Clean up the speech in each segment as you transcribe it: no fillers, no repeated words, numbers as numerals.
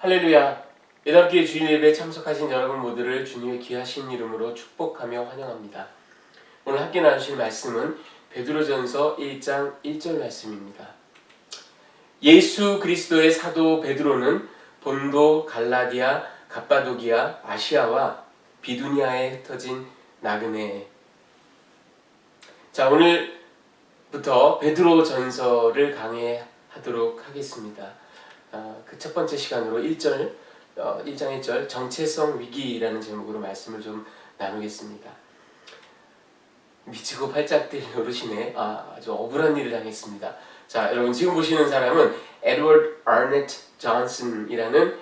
할렐루야. 8개의 주일 예배에 참석하신 여러분 모두를 주님의 귀하신 이름으로 축복하며 환영합니다. 오늘 함께 나누실 말씀은 베드로전서 1장 1절 말씀입니다. 예수 그리스도의 사도 베드로는 본도, 갈라디아, 갑바도기아, 아시아와 비두니아에 흩어진 나그네. 자, 오늘부터 베드로전서를 강해하도록 하겠습니다. 그 첫 번째 시간으로 1장 1절 정체성 위기라는 제목으로 말씀을 좀 나누겠습니다. 미치고 팔짝 뛸 노릇이네. 아주 억울한 일을 당했습니다. 자, 여러분 지금 보시는 사람은 에드워드 아넷 존슨이라는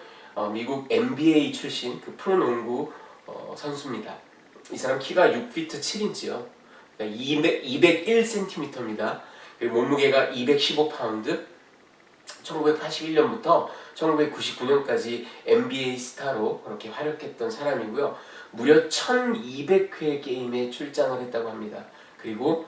미국 NBA 출신 그 프로농구 선수입니다. 이 사람 키가 6피트 7인치요. 그러니까 201cm입니다. 그리고 몸무게가 215파운드. 1981년부터 1999년까지 NBA 스타로 그렇게 활약했던 사람이고요. 무려 1200회 게임에 출장을 했다고 합니다. 그리고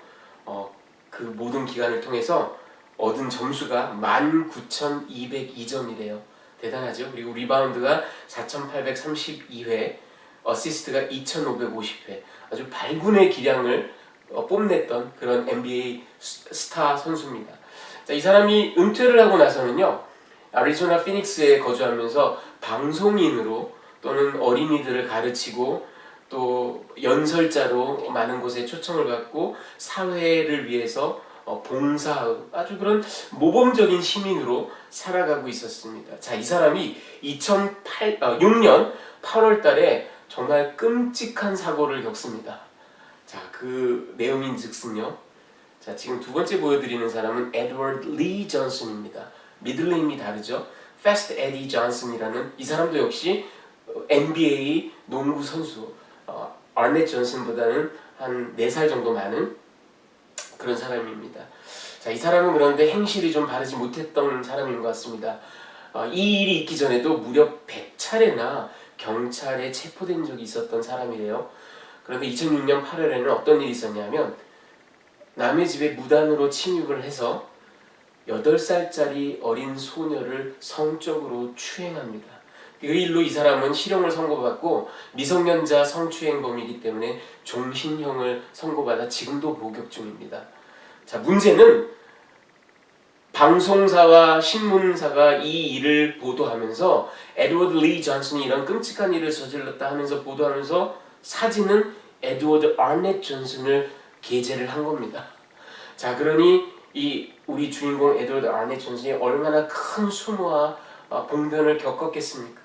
그 모든 기간을 통해서 얻은 점수가 19,202점이래요. 대단하죠? 그리고 리바운드가 4,832회, 어시스트가 2,550회. 아주 발군의 기량을 뽐냈던 그런 NBA 스타 선수입니다. 자, 이 사람이 은퇴를 하고 나서는요, 애리조나 피닉스에 거주하면서 방송인으로 또는 어린이들을 가르치고 또 연설자로 많은 곳에 초청을 받고 사회를 위해서 봉사하고 아주 그런 모범적인 시민으로 살아가고 있었습니다. 자, 이 사람이 2006년 8월 달에 정말 끔찍한 사고를 겪습니다. 자, 그 내용인즉슨요. 자, 지금 두 번째 보여드리는 사람은 에드워드 리 존슨입니다. 미들네임이 다르죠. Fast Eddie Johnson이라는 이 사람도 역시 NBA 농구 선수, 아넷 존슨보다는 한 4살 정도 많은 그런 사람입니다. 자, 이 사람은 그런데 행실이 좀 바르지 못했던 사람인 것 같습니다. 이 일이 있기 전에도 무려 100차례나 경찰에 체포된 적이 있었던 사람이래요. 그런데 2006년 8월에는 어떤 일이 있었냐면 남의 집에 무단으로 침입을 해서 8살짜리 어린 소녀를 성적으로 추행합니다. 그 일로 이 사람은 실형을 선고받고 미성년자 성추행범이기 때문에 종신형을 선고받아 지금도 복역 중입니다. 자, 문제는 방송사와 신문사가 이 일을 보도하면서 에드워드 리 존슨이 이런 끔찍한 일을 저질렀다 하면서 보도하면서 사진은 에드워드 아넷 존슨을 게재를 한 겁니다. 자, 그러니 우리 주인공 에드워드 아넷 존슨이 얼마나 큰 수모와 봉변을 겪었겠습니까?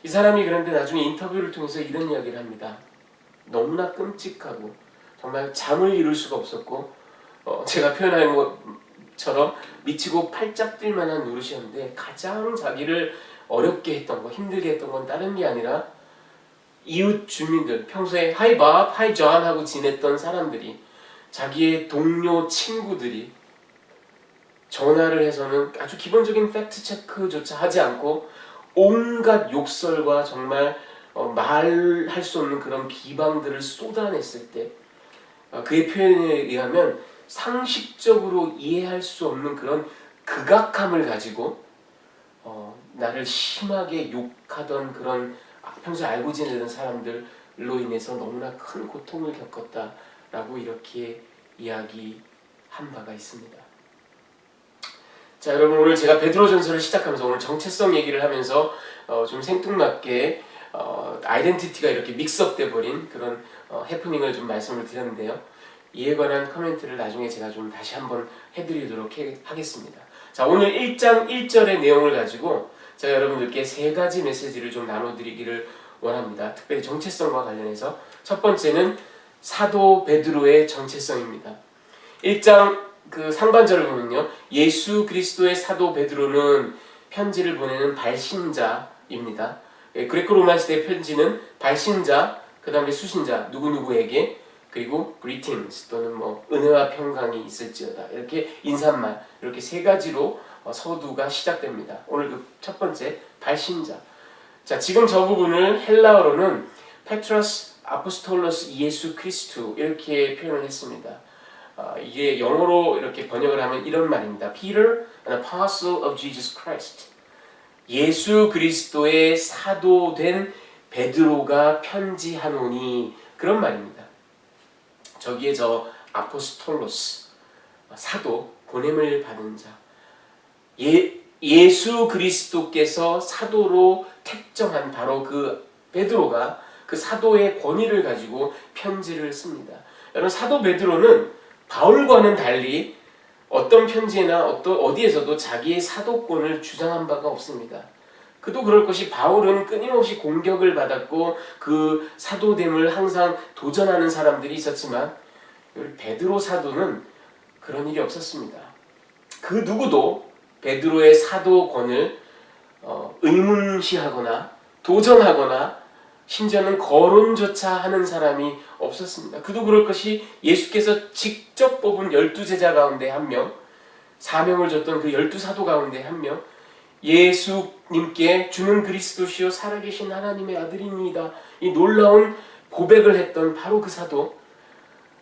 이 사람이 그런데 나중에 인터뷰를 통해서 이런 이야기를 합니다. 너무나 끔찍하고 정말 잠을 이룰 수가 없었고 제가 표현한 것처럼 미치고 팔짝 뛸 만한 노릇이었는데 가장 자기를 어렵게 했던 거, 힘들게 했던 건 다른 게 아니라 이웃 주민들, 평소에 하이 밥, 하이 존 하고 지냈던 사람들이, 자기의 동료 친구들이 전화를 해서는 아주 기본적인 팩트 체크조차 하지 않고 온갖 욕설과 정말 말할 수 없는 그런 비방들을 쏟아냈을 때 그의 표현에 의하면 상식적으로 이해할 수 없는 그런 극악함을 가지고 나를 심하게 욕하던 그런 평소에 알고 지내던 사람들로 인해서 너무나 큰 고통을 겪었다라고 이렇게 이야기한 바가 있습니다. 자, 여러분 오늘 제가 베드로전서를 시작하면서 오늘 정체성 얘기를 하면서 좀 생뚱맞게 아이덴티티가 이렇게 믹스업돼 버린 그런 해프닝을 좀 말씀을 드렸는데요. 이에 관한 코멘트를 나중에 제가 좀 다시 한번 해드리도록 하겠습니다. 자, 오늘 1장 1절의 내용을 가지고 제가 여러분들께 3가지 메시지를 좀 나눠드리기를 원합니다. 특별히 정체성과 관련해서 첫 번째는 사도 베드로의 정체성입니다. 1장 그 상반절을 보면요, 예수 그리스도의 사도 베드로는 편지를 보내는 발신자입니다. 그레코 로마 시대 편지는 발신자, 그 다음에 수신자, 누구누구에게, 그리고 greetings 또는 은혜와 평강이 있을지어다, 이렇게 인사말, 이렇게 3가지로 서두가 시작됩니다. 오늘 그 첫 번째 발신자. 자, 지금 저 부분을 헬라어로는 페트로스 아포스톨로스 예수 크리스투 이렇게 표현을 했습니다. 이게 영어로 이렇게 번역을 하면 이런 말입니다. Peter, an apostle of Jesus Christ. 예수 그리스도의 사도된 베드로가 편지하노니 그런 말입니다. 저기에 저 아포스톨로스 사도 보냄을 받은 자 예수 그리스도께서 사도로 택정한 바로 그 베드로가 그 사도의 권위를 가지고 편지를 씁니다. 여러분 사도 베드로는 바울과는 달리 어떤 편지나 어디에서도 자기의 사도권을 주장한 바가 없습니다. 그도 그럴 것이 바울은 끊임없이 공격을 받았고 그 사도됨을 항상 도전하는 사람들이 있었지만 베드로 사도는 그런 일이 없었습니다. 그 누구도 베드로의 사도권을 의문시하거나 도전하거나 심지어는 거론조차 하는 사람이 없었습니다. 그도 그럴 것이 예수께서 직접 뽑은 12제자 가운데 한 명, 사명을 줬던 그 12사도 가운데 한 명, 예수님께 주는 그리스도시요 살아계신 하나님의 아들입니다. 이 놀라운 고백을 했던 바로 그 사도,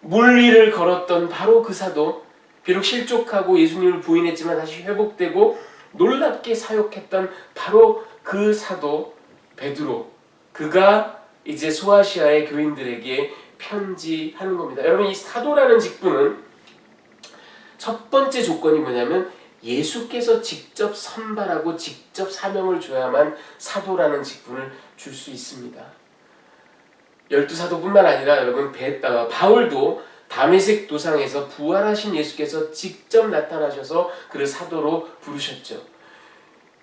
물 위를 걸었던 바로 그 사도, 비록 실족하고 예수님을 부인했지만 다시 회복되고 놀랍게 사역했던 바로 그 사도 베드로, 그가 이제 소아시아의 교인들에게 편지하는 겁니다. 여러분 이 사도라는 직분은 첫 번째 조건이 뭐냐면 예수께서 직접 선발하고 직접 사명을 줘야만 사도라는 직분을 줄 수 있습니다. 12사도뿐만 아니라 여러분 바울도 다메섹 도상에서 부활하신 예수께서 직접 나타나셔서 그를 사도로 부르셨죠.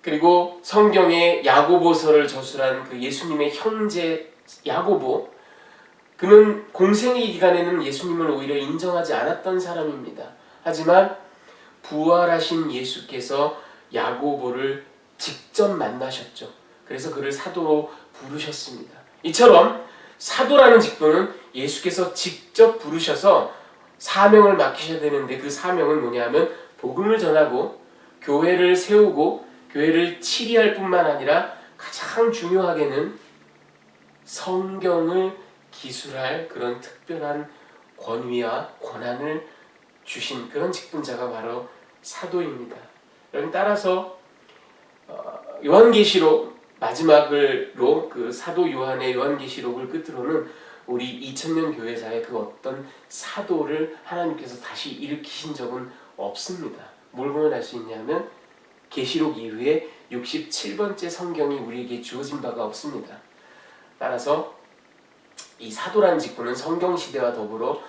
그리고 성경의 야고보서를 저술한 그 예수님의 형제 야고보, 그는 공생의 기간에는 예수님을 오히려 인정하지 않았던 사람입니다. 하지만 부활하신 예수께서 야고보를 직접 만나셨죠. 그래서 그를 사도로 부르셨습니다. 이처럼 사도라는 직분은 예수께서 직접 부르셔서 사명을 맡기셔야 되는데 그 사명은 뭐냐면 복음을 전하고 교회를 세우고 교회를 치리할 뿐만 아니라 가장 중요하게는 성경을 기술할 그런 특별한 권위와 권한을 주신 그런 직분자가 바로 사도입니다. 여러분 따라서 요한계시록 마지막으로 그 사도 요한의 요한계시록을 끝으로는 우리 2000년 교회사에 그 어떤 사도를 하나님께서 다시 일으키신 적은 없습니다. 뭘 보면 알 수 있냐면 계시록 이후에 67번째 성경이 우리에게 주어진 바가 없습니다. 따라서 이 사도라는 직분은 성경시대와 더불어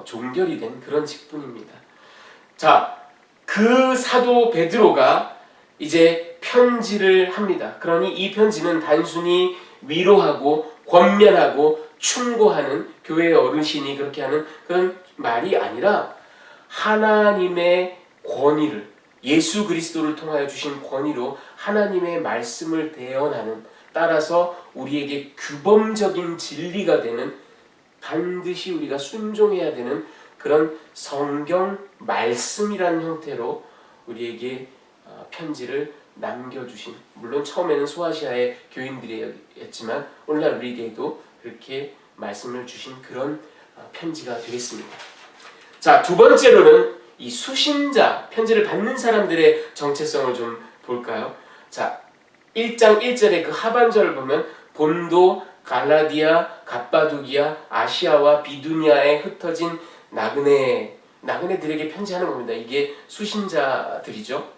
종결이 된 그런 직분입니다. 자, 그 사도 베드로가 이제 편지를 합니다. 그러니 이 편지는 단순히 위로하고 권면하고 충고하는 교회의 어르신이 그렇게 하는 그런 말이 아니라 하나님의 권위를, 예수 그리스도를 통하여 주신 권위로 하나님의 말씀을 대언하는, 따라서 우리에게 규범적인 진리가 되는, 반드시 우리가 순종해야 되는 그런 성경 말씀이라는 형태로 우리에게 편지를 남겨주신, 물론 처음에는 소아시아의 교인들이었지만 오늘날 우리에게도 그렇게 말씀을 주신 그런 편지가 되겠습니다. 자, 두 번째로는 이 수신자, 편지를 받는 사람들의 정체성을 좀 볼까요? 자, 1장 1절의 그 하반절을 보면 본도, 갈라디아, 갑바도기아, 아시아와 비두니아에 흩어진 나그네들에게 편지하는 겁니다. 이게 수신자들이죠.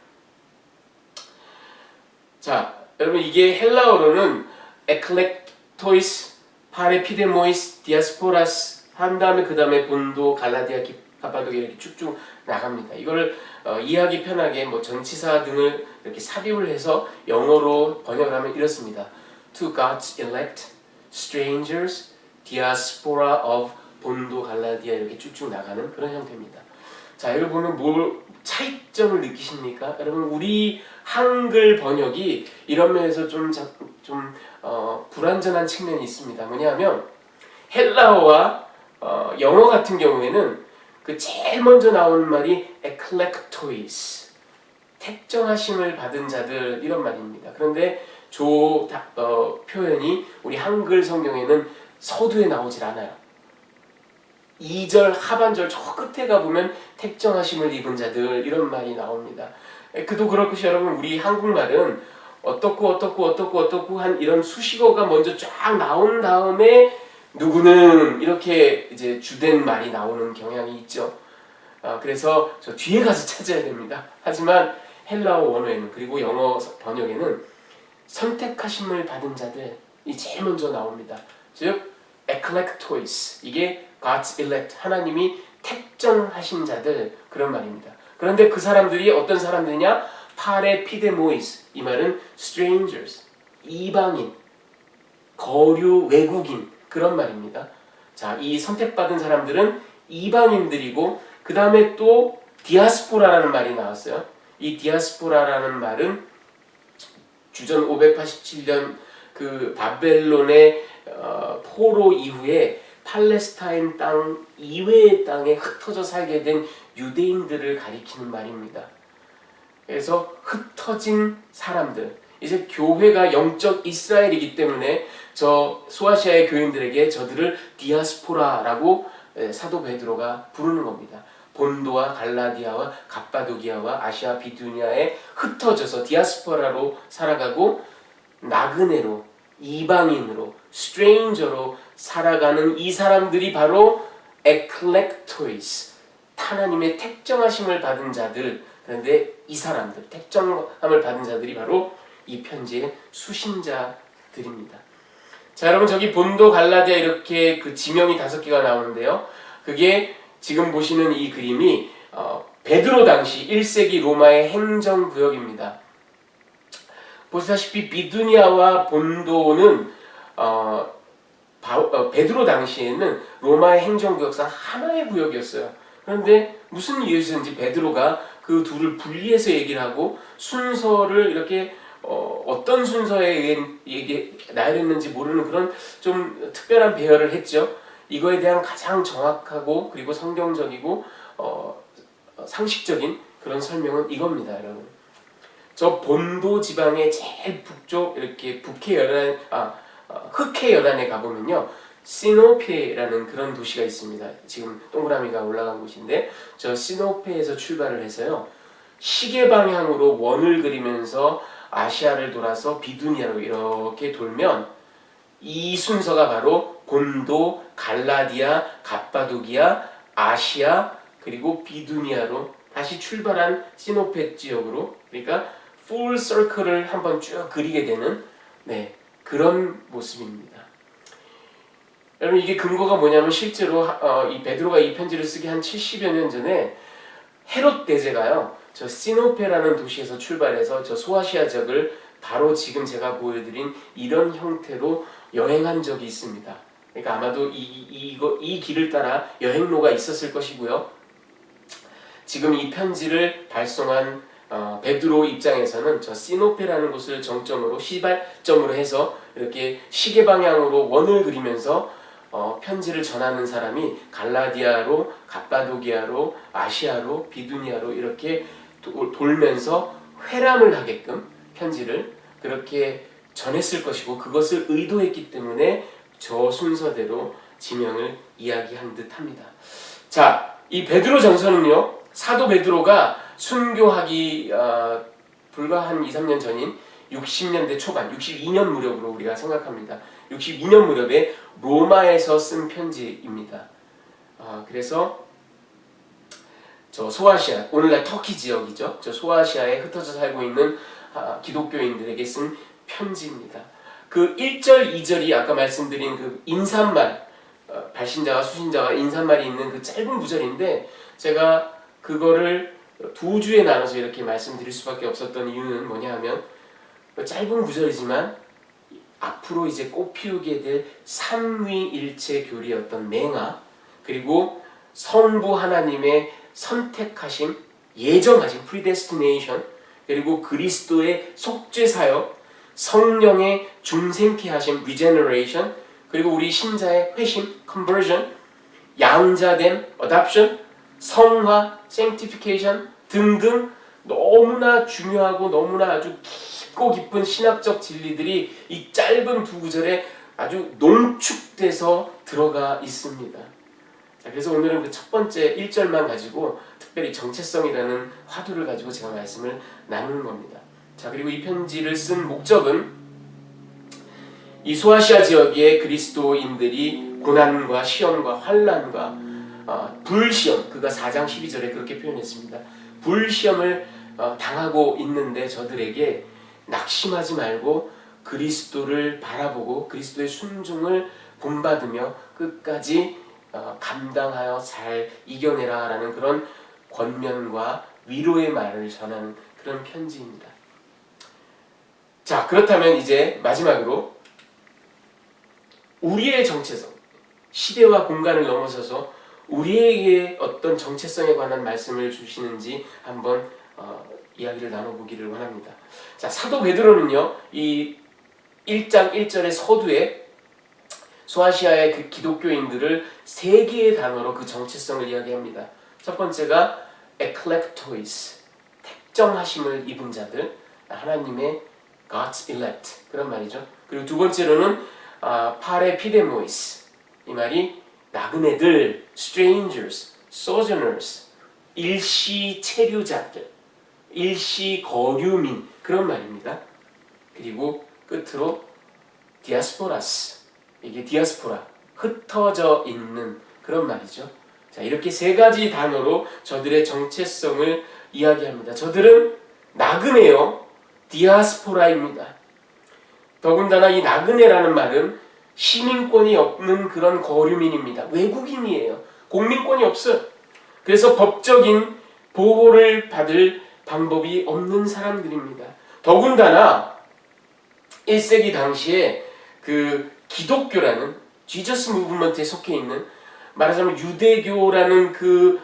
자, 여러분 이게 헬라어로는 에클렉토이스, 파레피데모이스, 디아스포라스 한 다음에 그 다음에 본도, 갈라디아, 갑바도기아 이렇게 쭉쭉 나갑니다. 이걸 이해하기 편하게 뭐 전치사 등을 이렇게 삽입을 해서 영어로 번역을 하면 이렇습니다. To God's elect, strangers, diaspora of 본도, 갈라디아 이렇게 쭉쭉 나가는 그런 형태입니다. 자, 여기 보면 뭘 차이점을 느끼십니까? 여러분 우리 한글 번역이 이런 면에서 좀 불완전한 측면이 있습니다. 뭐냐면 헬라어와 영어 같은 경우에는 그 제일 먼저 나오는 말이 에클렉토이스, 택정하심을 받은 자들 이런 말입니다. 그런데 표현이 우리 한글 성경에는 서두에 나오질 않아요. 2절 하반절 저 끝에 가보면 택정하심을 입은 자들 이런 말이 나옵니다. 그도 그럴 것이 여러분 우리 한국말은 어떻고 한 이런 수식어가 먼저 쫙 나온 다음에 누구는 이렇게 이제 주된 말이 나오는 경향이 있죠. 그래서 저 뒤에 가서 찾아야 됩니다. 하지만 헬라어 원어에는 그리고 영어 번역에는 선택하심을 받은 자들이 제일 먼저 나옵니다. 즉 eklektois, 이게 God's elect, 하나님이 택정하신 자들, 그런 말입니다. 그런데 그 사람들이 어떤 사람들이냐? 파레피데모이스, 이 말은 strangers, 이방인, 거류, 외국인, 그런 말입니다. 자, 이 선택받은 사람들은 이방인들이고, 그 다음에 또 디아스포라라는 말이 나왔어요. 이 디아스포라라는 말은 주전 587년 그 바벨론의 포로 이후에 팔레스타인 땅 이외의 땅에 흩어져 살게 된 유대인들을 가리키는 말입니다. 그래서 흩어진 사람들, 이제 교회가 영적 이스라엘이기 때문에 저 소아시아의 교인들에게 저들을 디아스포라라고 사도 베드로가 부르는 겁니다. 본도와 갈라디아와 갑바도기아와 아시아 비두니아에 흩어져서 디아스포라로 살아가고 나그네로, 이방인으로, 스트레인저로 살아가는 이 사람들이 바로 에클렉토이스, 하나님의 택정하심을 받은 자들. 그런데 이 사람들, 택정함을 받은 자들이 바로 이 편지의 수신자들입니다. 자, 여러분, 저기 본도, 갈라디아 이렇게 그 지명이 5개가 나오는데요. 그게 지금 보시는 이 그림이 베드로 당시 1세기 로마의 행정구역입니다. 보시다시피 비두니아와 본도는 베드로 당시에는 로마의 행정구역상 하나의 구역이었어요. 그런데 무슨 이유에서인지 베드로가 그 둘을 분리해서 얘기를 하고 순서를 이렇게 어떤 순서에 의해 나열했는지 모르는 그런 좀 특별한 배열을 했죠. 이거에 대한 가장 정확하고 그리고 성경적이고 상식적인 그런 설명은 이겁니다, 여러분. 저 본도 지방의 제일 북쪽 이렇게 흑해 연안에 가보면요, 시노페라는 그런 도시가 있습니다. 지금 동그라미가 올라간 곳인데, 저 시노페에서 출발을 해서요, 시계 방향으로 원을 그리면서 아시아를 돌아서 비두니아로 이렇게 돌면 이 순서가 바로 본도, 갈라디아, 갑바도기아, 아시아, 그리고 비두니아로 다시 출발한 시노페 지역으로, 그러니까 풀 서클을 한번 쭉 그리게 되는 그런 모습입니다. 여러분, 이게 근거가 뭐냐면 실제로 이 베드로가 이 편지를 쓰기 한 70여 년 전에 헤롯 대제가요, 저 시노페라는 도시에서 출발해서 저 소아시아 지역을 바로 지금 제가 보여드린 이런 형태로 여행한 적이 있습니다. 그러니까 아마도 이 길을 따라 여행로가 있었을 것이고요. 지금 이 편지를 발송한 베드로 입장에서는 저 시노페라는 곳을 정점으로, 시발점으로 해서 이렇게 시계 방향으로 원을 그리면서 편지를 전하는 사람이 갈라디아로, 갑바도기아로, 아시아로, 비두니아로 이렇게 돌면서 회람을 하게끔 편지를 그렇게 전했을 것이고, 그것을 의도했기 때문에 저 순서대로 지명을 이야기한 듯합니다. 자, 이 베드로 전서는요, 사도 베드로가 순교하기 불과 한 2, 3년 전인 60년대 초반, 62년 무렵으로 우리가 생각합니다. 62년 무렵에 로마에서 쓴 편지입니다. 그래서 저 소아시아, 오늘날 터키 지역이죠. 저 소아시아에 흩어져 살고 있는 기독교인들에게 쓴 편지입니다. 그 1절, 2절이 아까 말씀드린 그 인사말, 발신자와 수신자와 인사말이 있는 그 짧은 구절인데, 제가 그거를 두 주에 나눠서 이렇게 말씀드릴 수밖에 없었던 이유는 뭐냐 하면, 짧은 구절이지만 앞으로 이제 꽃피우게 될 삼위일체 교리의 어떤 맹아, 그리고 성부 하나님의 선택하심, 예정하심, predestination, 그리고 그리스도의 속죄 사역, 성령의 중생케 하심, regeneration, 그리고 우리 신자의 회심, conversion, 양자됨, adoption, 성화, sanctification 등등 너무나 중요하고 너무나 아주 깊고 깊은 신학적 진리들이 이 짧은 두 구절에 아주 농축돼서 들어가 있습니다. 자, 그래서 오늘은 그 첫 번째 1절만 가지고 특별히 정체성이라는 화두를 가지고 제가 말씀을 나누는 겁니다. 자, 그리고 이 편지를 쓴 목적은 이 소아시아 지역의 그리스도인들이 고난과 시험과 환난과 불시험, 그가 4장 12절에 그렇게 표현했습니다. 불시험을 당하고 있는데 저들에게 낙심하지 말고 그리스도를 바라보고 그리스도의 순종을 본받으며 끝까지 감당하여 잘 이겨내라 라는 그런 권면과 위로의 말을 전하는 그런 편지입니다. 자, 그렇다면 이제 마지막으로 우리의 정체성, 시대와 공간을 넘어서서 우리에게 어떤 정체성에 관한 말씀을 주시는지 한번 이야기를 나눠보기를 원합니다. 자, 사도 베드로는요, 이 1장 1절의 서두에 소아시아의 그 기독교인들을 세 개의 단어로 그 정체성을 이야기합니다. 첫 번째가 eklektois, 택정하심을 입은 자들, 하나님의 God's elect, 그런 말이죠. 그리고 두 번째로는 파레피데모이스, 이 말이 나그네들, strangers, sojourners, 일시 체류자들, 일시 거류민, 그런 말입니다. 그리고 끝으로 디아스포라스, 이게 디아스포라, 흩어져 있는 그런 말이죠. 자, 이렇게 세 가지 단어로 저들의 정체성을 이야기합니다. 저들은 나그네요, 디아스포라입니다. 더군다나 이 나그네라는 말은 시민권이 없는 그런 거류민입니다. 외국인이에요. 공민권이 없어요. 그래서 법적인 보호를 받을 방법이 없는 사람들입니다. 더군다나 1세기 당시에 그 기독교라는 지저스 무브먼트에 속해 있는, 말하자면 유대교라는 그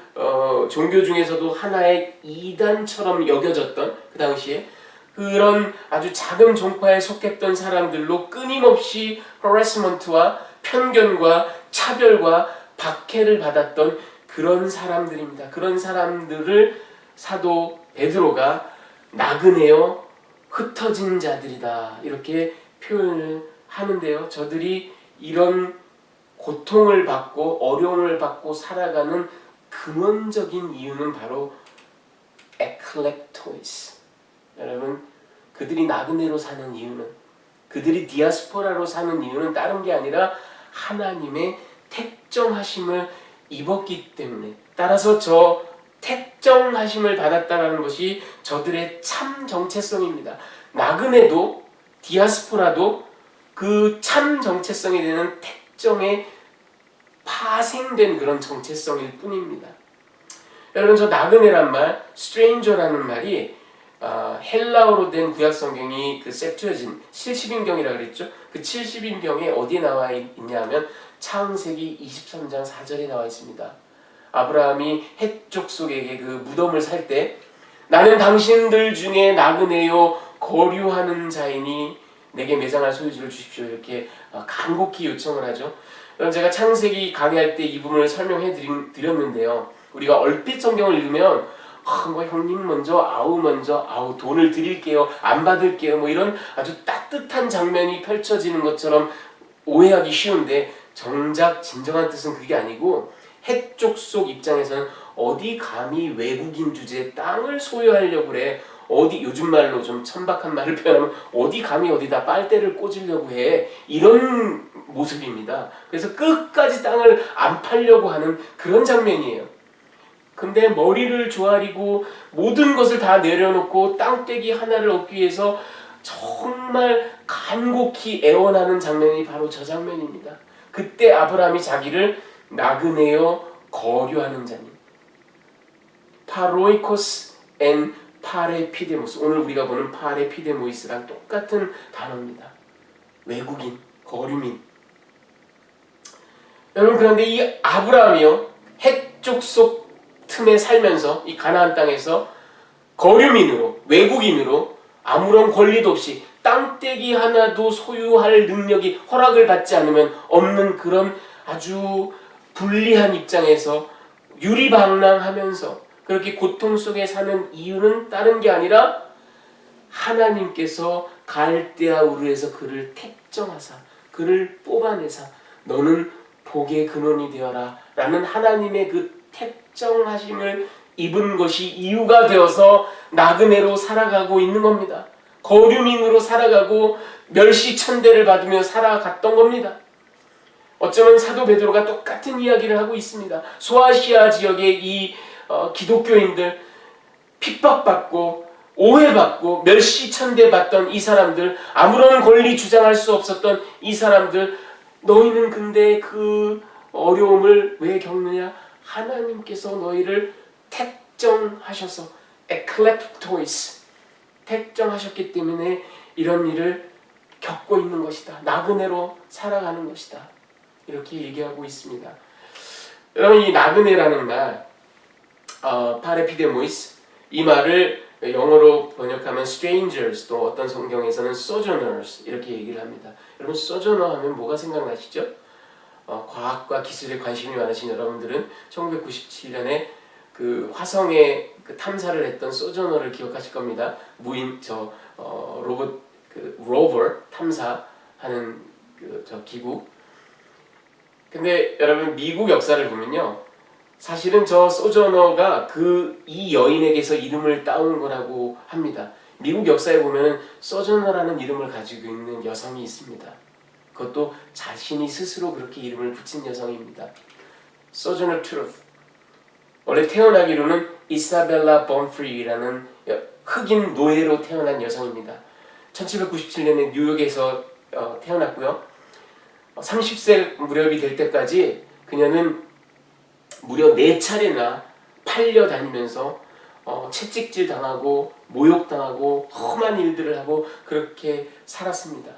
종교 중에서도 하나의 이단처럼 여겨졌던 그 당시에 그런 아주 작은 종파에 속했던 사람들로 끊임없이 허래스먼트와 편견과 차별과 박해를 받았던 그런 사람들입니다. 그런 사람들을 사도 베드로가 나그네요, 흩어진 자들이다, 이렇게 표현을 하는데요. 저들이 이런 고통을 받고 어려움을 받고 살아가는 근원적인 이유는 바로 eklektois. 여러분, 그들이 나그네로 사는 이유는, 그들이 디아스포라로 사는 이유는 다른 게 아니라 하나님의 택정하심을 입었기 때문에, 따라서 저 택정하심을 받았다는 것이 저들의 참 정체성입니다. 나그네도 디아스포라도 그 참 정체성이 되는 택정에 파생된 그런 정체성일 뿐입니다. 여러분, 저 나그네란 말, stranger라는 말이 헬라어로 된 구약 성경이 그 셉투어진 70인경이라고 그랬죠. 그 70인경에 어디에 나와 있냐면 창세기 23장 4절에 나와 있습니다. 아브라함이 헷 족속에게 그 무덤을 살 때 나는 당신들 중에 나그네요 거류하는 자이니 내게 매장할 소유지를 주십시오, 이렇게 간곡히 요청을 하죠. 그럼 제가 창세기 강의할 때 이 부분을 설명해 드렸는데요. 우리가 얼핏 성경을 읽으면 뭐 형님 먼저, 아우 돈을 드릴게요, 안 받을게요, 뭐 이런 아주 따뜻한 장면이 펼쳐지는 것처럼 오해하기 쉬운데, 정작 진정한 뜻은 그게 아니고 헷 족속 입장에서는 어디 감히 외국인 주제에 땅을 소유하려고 그래, 어디, 요즘 말로 좀 천박한 말을 표현하면 어디 감히 어디다 빨대를 꽂으려고 해, 이런 모습입니다. 그래서 끝까지 땅을 안 팔려고 하는 그런 장면이에요. 근데 머리를 조아리고 모든 것을 다 내려놓고 땅떼기 하나를 얻기 위해서 정말 간곡히 애원하는 장면이 바로 저 장면입니다. 그때 아브라함이 자기를 나그네요 거류하는 자니, 파로이코스 앤 파레피데모스, 오늘 우리가 보는 파레피데모이스랑 똑같은 단어입니다. 외국인, 거류민. 여러분, 그런데 이 아브라함이요, 헷 족속 틈에 살면서 이 가나안 땅에서 거류민으로, 외국인으로 아무런 권리도 없이 땅떼기 하나도 소유할 능력이, 허락을 받지 않으면 없는 그런 아주 불리한 입장에서 유리방랑하면서 그렇게 고통 속에 사는 이유는 다른 게 아니라 하나님께서 갈대아 우르에서 그를 택정하사 그를 뽑아내사 너는 복의 근원이 되어라 라는 하나님의 그 택정하심을 입은 것이 이유가 되어서 나그네로 살아가고 있는 겁니다. 거류민으로 살아가고 멸시천대를 받으며 살아갔던 겁니다. 어쩌면 사도 베드로가 똑같은 이야기를 하고 있습니다. 소아시아 지역의 이 기독교인들, 핍박받고 오해받고 멸시천대받던 이 사람들, 아무런 권리 주장할 수 없었던 이 사람들, 너희는 근데 그 어려움을 왜 겪느냐? 하나님께서 너희를 택정하셔서 eklektois, 택정하셨기 때문에 이런 일을 겪고 있는 것이다. 나그네로 살아가는 것이다. 이렇게 얘기하고 있습니다. 여러분, 이 나그네라는 말, 파레피데모이스, 이 말을 영어로 번역하면 strangers, 또 어떤 성경에서는 sojourners 이렇게 얘기를 합니다. 여러분, sojourner 하면 뭐가 생각나시죠? 과학과 기술에 관심이 많으신 여러분들은 1997년에 그 화성에 그 탐사를 했던 소저너를 기억하실 겁니다. 무인 로봇 그 로버 탐사하는 그 기구. 근데 여러분, 미국 역사를 보면요, 사실은 저 소저너가 이 여인에게서 이름을 따온 거라고 합니다. 미국 역사에 보면은 소저너라는 이름을 가지고 있는 여성이 있습니다. 그것도 자신이 스스로 그렇게 이름을 붙인 여성입니다. 소저너 트루스. 원래 태어나기로는 이사벨라 범프리라는 흑인 노예로 태어난 여성입니다. 1797년에 뉴욕에서 태어났고요. 30세 무렵이 될 때까지 그녀는 무려 4차례나 팔려다니면서 채찍질 당하고 모욕당하고 험한 일들을 하고 그렇게 살았습니다.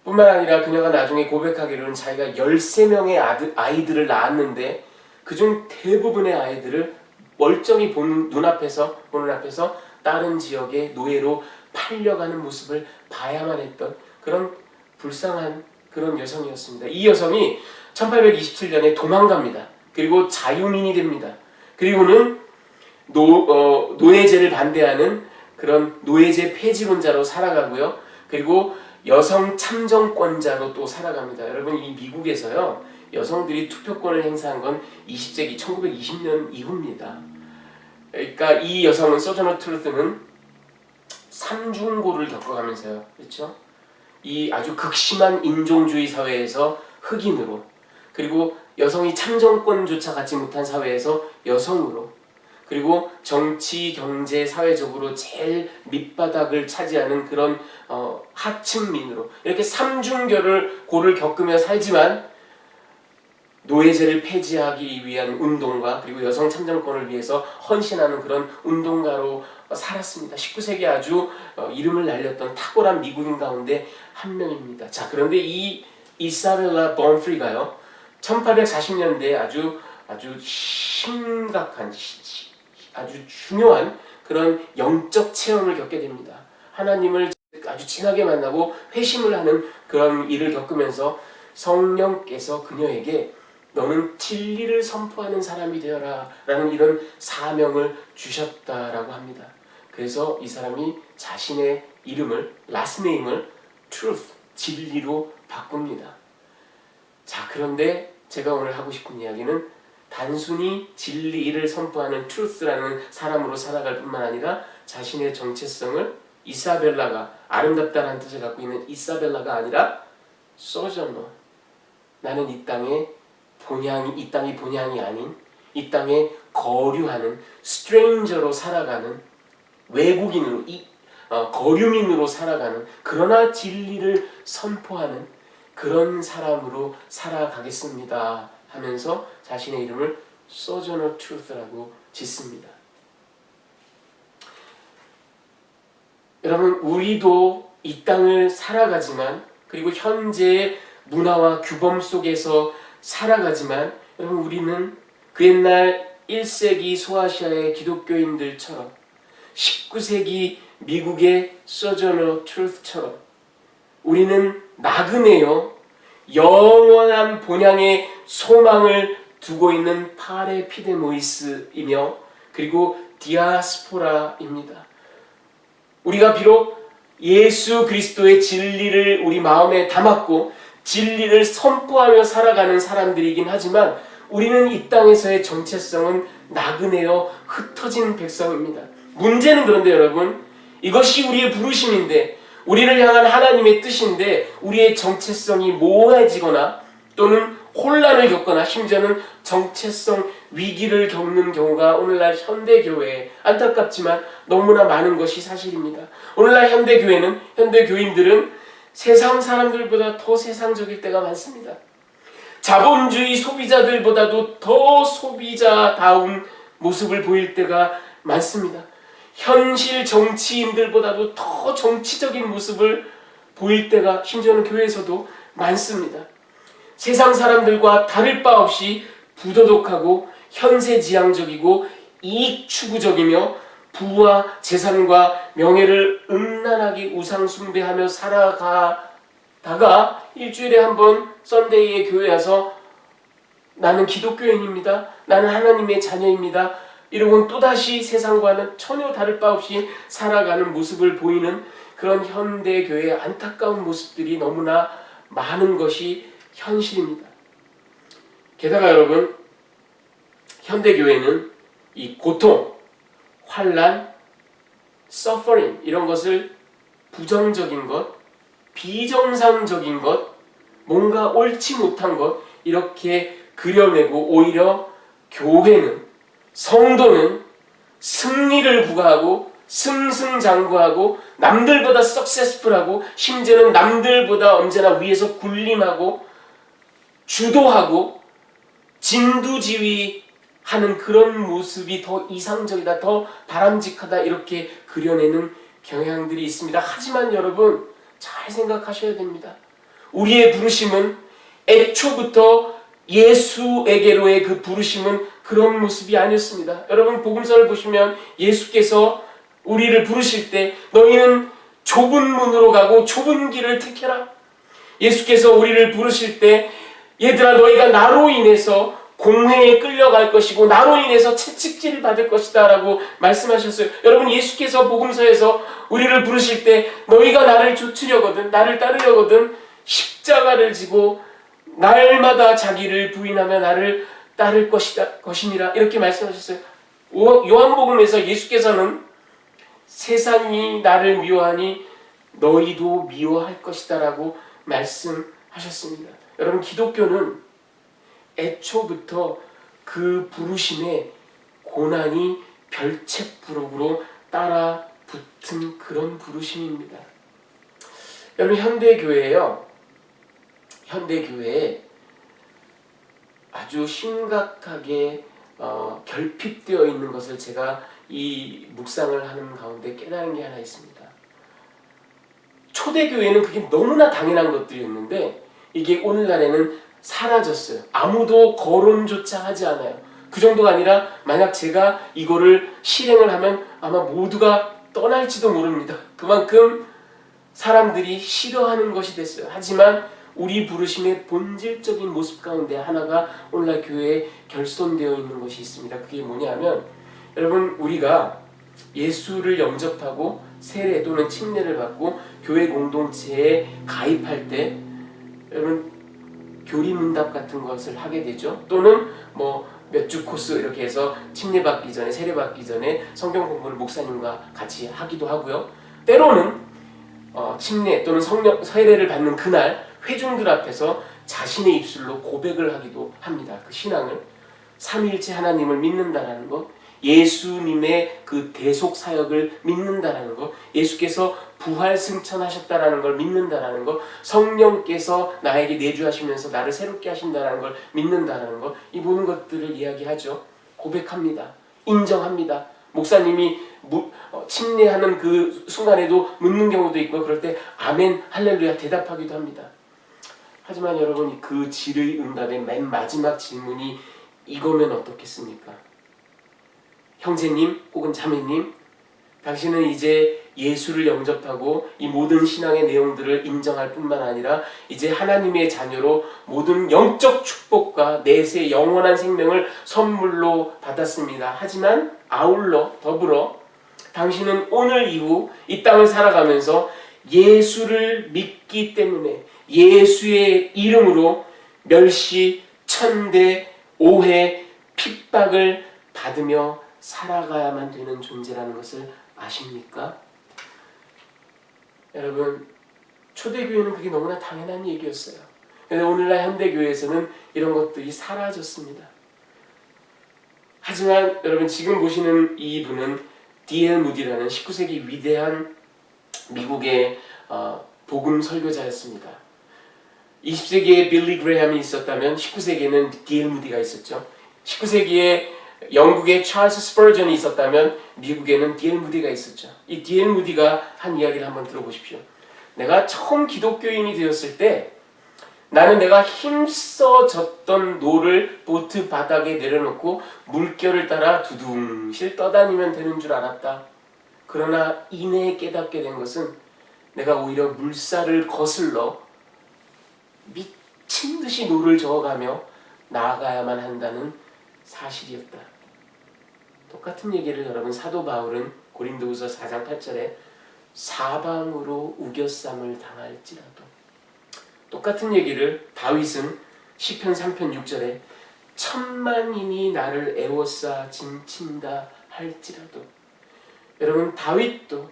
뿐만 아니라 그녀가 나중에 고백하기로는 자기가 13명의 아이들을 낳았는데 그중 대부분의 아이들을 멀쩡히 보는 눈앞에서 다른 지역의 노예로 팔려가는 모습을 봐야만 했던 그런 불쌍한 그런 여성이었습니다. 이 여성이 1827년에 도망갑니다. 그리고 자유민이 됩니다. 그리고는 노예제를 반대하는 그런 노예제 폐지론자로 살아가고요. 그리고 여성 참정권자로 또 살아갑니다. 여러분, 이 미국에서요, 여성들이 투표권을 행사한 건 20세기 1920년 이후입니다. 그러니까 이 여성은, 소저너 트루스는 삼중고를 겪어가면서요, 그렇죠? 이 아주 극심한 인종주의 사회에서 흑인으로, 그리고 여성이 참정권조차 갖지 못한 사회에서 여성으로, 그리고 정치, 경제, 사회적으로 제일 밑바닥을 차지하는 그런 하층민으로, 이렇게 삼중고를 겪으며 살지만 노예제를 폐지하기 위한 운동가, 그리고 여성 참정권을 위해서 헌신하는 그런 운동가로 살았습니다. 19세기 아주 이름을 날렸던 탁월한 미국인 가운데 한 명입니다. 자, 그런데 이 이사벨라 범프리가요, 1840년대에 아주 심각한, 아주 중요한 그런 영적 체험을 겪게 됩니다. 하나님을 아주 진하게 만나고 회심을 하는 그런 일을 겪으면서 성령께서 그녀에게 너는 진리를 선포하는 사람이 되어라 라는 이런 사명을 주셨다라고 합니다. 그래서 이 사람이 자신의 이름을, last name을 truth, 진리로 바꿉니다. 자, 그런데 제가 오늘 하고 싶은 이야기는 단순히 진리를 선포하는 truth라는 사람으로 살아갈 뿐만 아니라 자신의 정체성을 이사벨라가, 아름답다는 뜻을 갖고 있는 이사벨라가 아니라 소저너, 나는 이 땅이 본향이 아닌 이 땅에 거류하는 스트레인저로 살아가는 외국인으로, 거류민으로 살아가는, 그러나 진리를 선포하는 그런 사람으로 살아가겠습니다 하면서 자신의 이름을 소저너 트루스라고 짓습니다. 여러분, 우리도 이 땅을 살아가지만, 그리고 현재의 문화와 규범 속에서 살아가지만, 여러분, 우리는 그 옛날 1세기 소아시아의 기독교인들처럼, 19세기 미국의 소저너 트루스처럼 우리는 나그네요, 영원한 본향의 소망을 두고 있는 파레피데모이스이며, 그리고 디아스포라입니다. 우리가 비록 예수 그리스도의 진리를 우리 마음에 담았고 진리를 선포하며 살아가는 사람들이긴 하지만 우리는 이 땅에서의 정체성은 나그네여 흩어진 백성입니다. 문제는 그런데 여러분, 이것이 우리의 부르심인데, 우리를 향한 하나님의 뜻인데 우리의 정체성이 모호해지거나 또는 혼란을 겪거나 심지어는 정체성 위기를 겪는 경우가 오늘날 현대교회에 안타깝지만 너무나 많은 것이 사실입니다. 오늘날 현대교회는, 현대교인들은 세상 사람들보다 더 세상적일 때가 많습니다. 자본주의 소비자들보다도 더 소비자다운 모습을 보일 때가 많습니다. 현실 정치인들보다도 더 정치적인 모습을 보일 때가 심지어는 교회에서도 많습니다. 세상 사람들과 다를 바 없이 부도덕하고 현세지향적이고 이익 추구적이며 부와 재산과 명예를 음란하게 우상숭배하며 살아가다가 일주일에 한 번 썬데이에 교회 와서 나는 기독교인입니다. 나는 하나님의 자녀입니다. 이러고는 또다시 세상과는 전혀 다를 바 없이 살아가는 모습을 보이는 그런 현대교회의 안타까운 모습들이 너무나 많은 것이 현실입니다. 게다가 여러분, 현대교회는 이 고통, 환난, suffering 이런 것을 부정적인 것, 비정상적인 것, 뭔가 옳지 못한 것 이렇게 그려내고 오히려 교회는, 성도는 승리를 구가하고 승승장구하고 남들보다 석세스풀하고 심지어는 남들보다 언제나 위에서 군림하고 주도하고 진두지휘하는 그런 모습이 더 이상적이다, 더 바람직하다 이렇게 그려내는 경향들이 있습니다. 하지만 여러분 잘 생각하셔야 됩니다. 우리의 부르심은 애초부터 예수에게로의 그 부르심은 그런 모습이 아니었습니다. 여러분 복음서를 보시면 예수께서 우리를 부르실 때 너희는 좁은 문으로 가고 좁은 길을 택해라. 예수께서 우리를 부르실 때 얘들아 너희가 나로 인해서 공회에 끌려갈 것이고 나로 인해서 채찍질을 받을 것이다 라고 말씀하셨어요. 여러분 예수께서 복음서에서 우리를 부르실 때 너희가 나를 좇으려거든, 나를 따르려거든 십자가를 지고 날마다 자기를 부인하며 나를 따를 것이니라 이렇게 말씀하셨어요. 요한복음에서 예수께서는 세상이 나를 미워하니 너희도 미워할 것이다 라고 말씀하셨습니다. 여러분 기독교는 애초부터 그 부르심에 고난이 별책부록으로 따라 붙은 그런 부르심입니다. 여러분 현대교회에 아주 심각하게 결핍되어 있는 것을 제가 이 묵상을 하는 가운데 깨달은 게 하나 있습니다. 초대교회는 그게 너무나 당연한 것들이었는데 이게 오늘날에는 사라졌어요. 아무도 거론조차 하지 않아요. 그 정도가 아니라 만약 제가 이거를 실행을 하면 아마 모두가 떠날지도 모릅니다. 그만큼 사람들이 싫어하는 것이 됐어요. 하지만 우리 부르심의 본질적인 모습 가운데 하나가 오늘날 교회에 결손되어 있는 것이 있습니다. 그게 뭐냐면 여러분 우리가 예수를 영접하고 세례 또는 침례를 받고 교회 공동체에 가입할 때 여러분 교리문답 같은 것을 하게 되죠. 또는 몇 주 코스 이렇게 해서 침례 받기 전에 세례 받기 전에 성경 공부를 목사님과 같이 하기도 하고요. 때로는 침례 또는 세례를 받는 그날 회중들 앞에서 자신의 입술로 고백을 하기도 합니다. 그 신앙을 삼위일체 하나님을 믿는다라는 것, 예수님의 그 대속 사역을 믿는다라는 것, 예수께서 부활 승천하셨다라는 걸 믿는다라는 것, 성령께서 나에게 내주하시면서 나를 새롭게 하신다라는 걸 믿는다라는 것, 이 모든 것들을 이야기하죠. 고백합니다. 인정합니다. 목사님이 침례하는 그 순간에도 묻는 경우도 있고 그럴 때 아멘 할렐루야 대답하기도 합니다. 하지만 여러분 그 질의 응답의 맨 마지막 질문이 이거면 어떻겠습니까? 형제님 혹은 자매님, 당신은 이제 예수를 영접하고 이 모든 신앙의 내용들을 인정할 뿐만 아니라 이제 하나님의 자녀로 모든 영적 축복과 내세 영원한 생명을 선물로 받았습니다. 하지만 아울러 더불어 당신은 오늘 이후 이 땅을 살아가면서 예수를 믿기 때문에 예수의 이름으로 멸시, 천대, 오해, 핍박을 받으며 살아가야만 되는 존재라는 것을 아십니까? 여러분, 초대교회는 그게 너무나 당연한 얘기였어요. 그런데 오늘날 현대교회에서는 이런 것들이 사라졌습니다. 하지만 여러분, 지금 보시는 이분은 D.L. 무디라는 19세기 위대한 미국의 복음 설교자였습니다. 20세기에 빌리 그레함이 있었다면 19세기에는 D.L. 무디가 있었죠. 19세기에 영국의 찰스 스퍼전이 있었다면 미국에는 D.L. 무디가 있었죠. 이 D.L. 무디가 한 이야기를 한번 들어보십시오. 내가 처음 기독교인이 되었을 때 나는 내가 힘써 졌던 노를 보트 바닥에 내려놓고 물결을 따라 두둥실 떠다니면 되는 줄 알았다. 그러나 이내에 깨닫게 된 것은 내가 오히려 물살을 거슬러 미친 듯이 노를 저어가며 나아가야만 한다는 사실이었다. 똑같은 얘기를 여러분, 사도 바울은 고린도후서 4장 8절에 사방으로 우겨쌈을 당할지라도, 똑같은 얘기를 다윗은 시편 3편 6절에 천만인이 나를 애워싸 징친다 할지라도, 여러분, 다윗도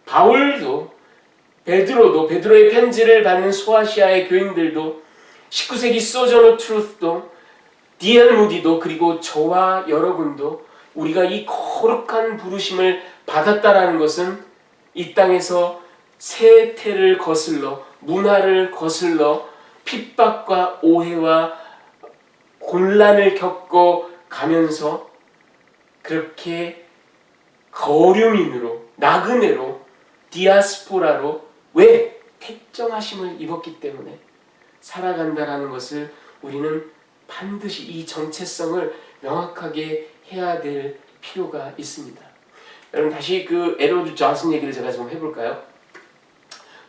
바울도 베드로도, 베드로의 편지를 받는 소아시아의 교인들도, 19세기 소저너 트루스도, D.L. 무디도, 그리고 저와 여러분도 우리가 이 거룩한 부르심을 받았다라는 것은 이 땅에서 세태를 거슬러, 문화를 거슬러 핍박과 오해와 곤란을 겪어 가면서 그렇게 거류민으로, 나그네로, 디아스포라로, 왜? 택정하심을 입었기 때문에 살아간다라는 것을 우리는 반드시 이 정체성을 명확하게 해야 될 필요가 있습니다. 여러분, 다시 그 에드워드 존슨 얘기를 제가 좀 해볼까요?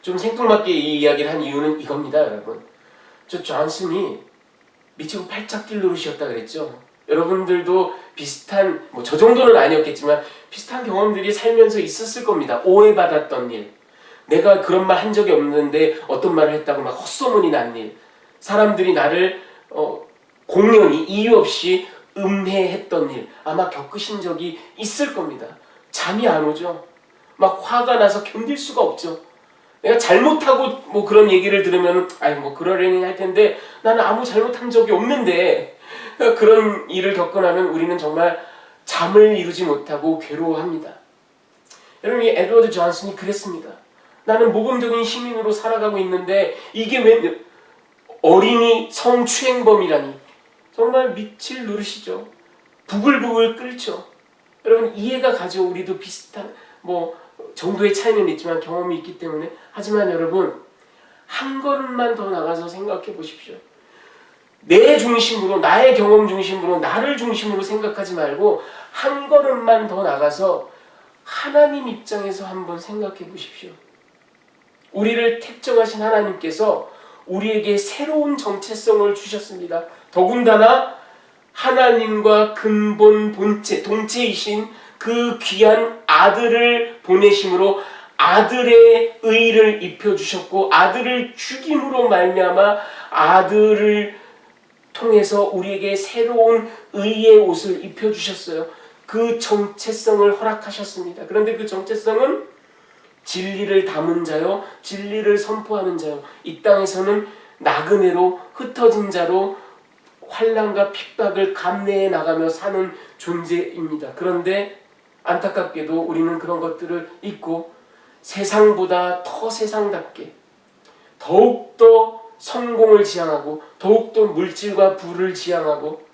좀 생뚱맞게 이 이야기를 한 이유는 이겁니다, 여러분. 저 존슨이 미치고 팔짝 뛸 노릇이었다 그랬죠. 여러분들도 비슷한, 저 정도는 아니었겠지만 비슷한 경험들이 살면서 있었을 겁니다. 오해받았던 일, 내가 그런 말 한 적이 없는데 어떤 말을 했다고 막 헛소문이 난 일, 사람들이 나를 공연히 이유 없이 음해했던 일, 아마 겪으신 적이 있을 겁니다. 잠이 안 오죠. 막 화가 나서 견딜 수가 없죠. 내가 잘못하고 그런 얘기를 들으면 그러려니 할 텐데 나는 아무 잘못한 적이 없는데, 그런 일을 겪고 나면 우리는 정말 잠을 이루지 못하고 괴로워합니다. 여러분, 이 에드워드 존슨이 그랬습니다. 나는 모범적인 시민으로 살아가고 있는데 이게 왜 어린이 성추행범이라니, 정말 미칠 노릇이죠. 부글부글 끓죠. 여러분, 이해가 가죠. 우리도 비슷한 정도의 차이는 있지만 경험이 있기 때문에. 하지만 여러분, 한 걸음만 더 나가서 생각해 보십시오. 내 중심으로, 나의 경험 중심으로, 나를 중심으로 생각하지 말고 한 걸음만 더 나가서 하나님 입장에서 한번 생각해 보십시오. 우리를 택정하신 하나님께서 우리에게 새로운 정체성을 주셨습니다. 더군다나 하나님과 근본 본체, 동체이신 그 귀한 아들을 보내심으로 아들의 의를 입혀주셨고, 아들을 죽임으로 말미암아 아들을 통해서 우리에게 새로운 의의 옷을 입혀주셨어요. 그 정체성을 허락하셨습니다. 그런데 그 정체성은 진리를 담은 자요, 진리를 선포하는 자요, 이 땅에서는 나그네로, 흩어진 자로 환난과 핍박을 감내해 나가며 사는 존재입니다. 그런데 안타깝게도 우리는 그런 것들을 잊고 세상보다 더 세상답게 더욱더 성공을 지향하고, 더욱더 물질과 부를 지향하고,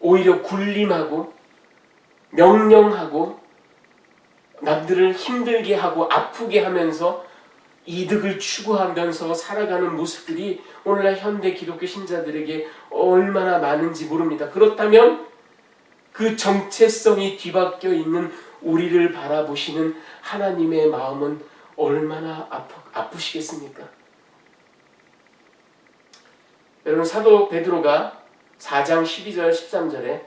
오히려 군림하고 명령하고 남들을 힘들게 하고 아프게 하면서 이득을 추구하면서 살아가는 모습들이 오늘날 현대 기독교 신자들에게 얼마나 많은지 모릅니다. 그렇다면 그 정체성이 뒤바뀌어 있는 우리를 바라보시는 하나님의 마음은 얼마나 아프시겠습니까? 여러분, 사도 베드로가 4장 12절 13절에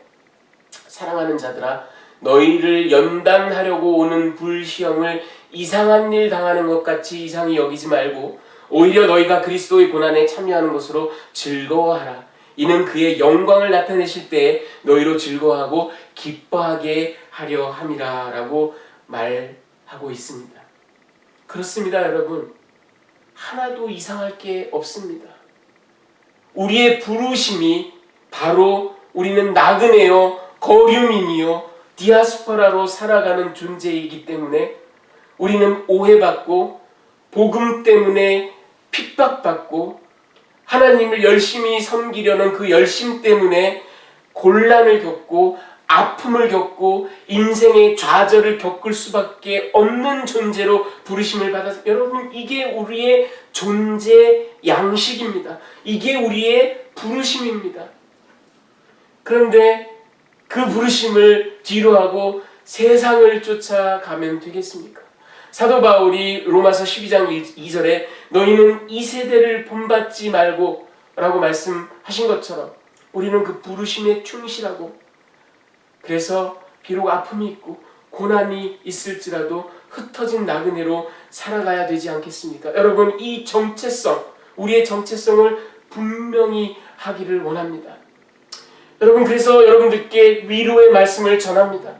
사랑하는 자들아, 너희를 연단하려고 오는 불시험을 이상한 일 당하는 것 같이 이상히 여기지 말고 오히려 너희가 그리스도의 고난에 참여하는 것으로 즐거워하라. 이는 그의 영광을 나타내실 때에 너희로 즐거워하고 기뻐하게 하려 함이라 라고 말하고 있습니다. 그렇습니다, 여러분. 하나도 이상할 게 없습니다. 우리의 부르심이 바로 우리는 나그네요, 거류민이요, 디아스포라로 살아가는 존재이기 때문에 우리는 오해받고 복음 때문에 핍박받고 하나님을 열심히 섬기려는 그 열심 때문에 곤란을 겪고 아픔을 겪고 인생의 좌절을 겪을 수밖에 없는 존재로 부르심을 받아서 여러분, 이게 우리의 존재 양식입니다. 이게 우리의 부르심입니다. 그런데 그 부르심을 뒤로하고 세상을 쫓아가면 되겠습니까? 사도 바울이 로마서 12장 2절에 너희는 이 세대를 본받지 말고 라고 말씀하신 것처럼 우리는 그 부르심에 충실하고, 그래서 비록 아픔이 있고 고난이 있을지라도 흩어진 나그네로 살아가야 되지 않겠습니까? 여러분, 이 정체성, 우리의 정체성을 분명히 하기를 원합니다. 여러분, 그래서 여러분들께 위로의 말씀을 전합니다.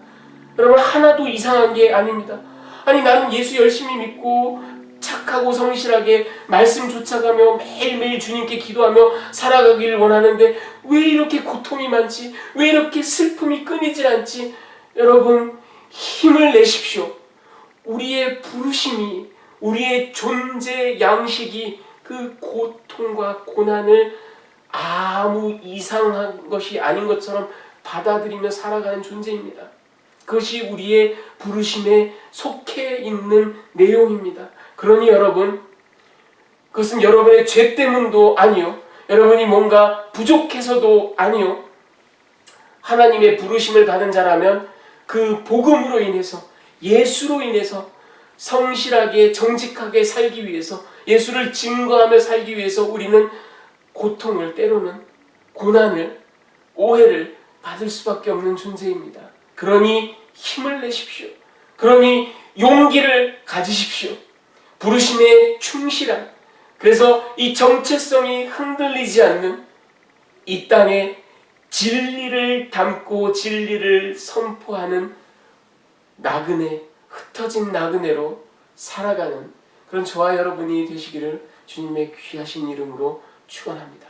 여러분, 하나도 이상한 게 아닙니다. 아니, 나는 예수 열심히 믿고 착하고 성실하게 말씀 쫓아가며 매일매일 주님께 기도하며 살아가기를 원하는데 왜 이렇게 고통이 많지? 왜 이렇게 슬픔이 끊이질 않지? 여러분, 힘을 내십시오. 우리의 부르심이, 우리의 존재 양식이 그 고통과 고난을 아무 이상한 것이 아닌 것처럼 받아들이며 살아가는 존재입니다. 그것이 우리의 부르심에 속해 있는 내용입니다. 그러니 여러분, 그것은 여러분의 죄 때문도 아니요, 여러분이 뭔가 부족해서도 아니요, 하나님의 부르심을 받은 자라면 그 복음으로 인해서, 예수로 인해서 성실하게 정직하게 살기 위해서, 예수를 증거하며 살기 위해서 우리는 고통을, 때로는 고난을, 오해를 받을 수밖에 없는 존재입니다. 그러니 힘을 내십시오. 그러니 용기를 가지십시오. 부르심에 충실한, 그래서 이 정체성이 흔들리지 않는 이 땅에 진리를 담고 진리를 선포하는 나그네, 흩어진 나그네로 살아가는 그런 저와 여러분이 되시기를 주님의 귀하신 이름으로 축원합니다.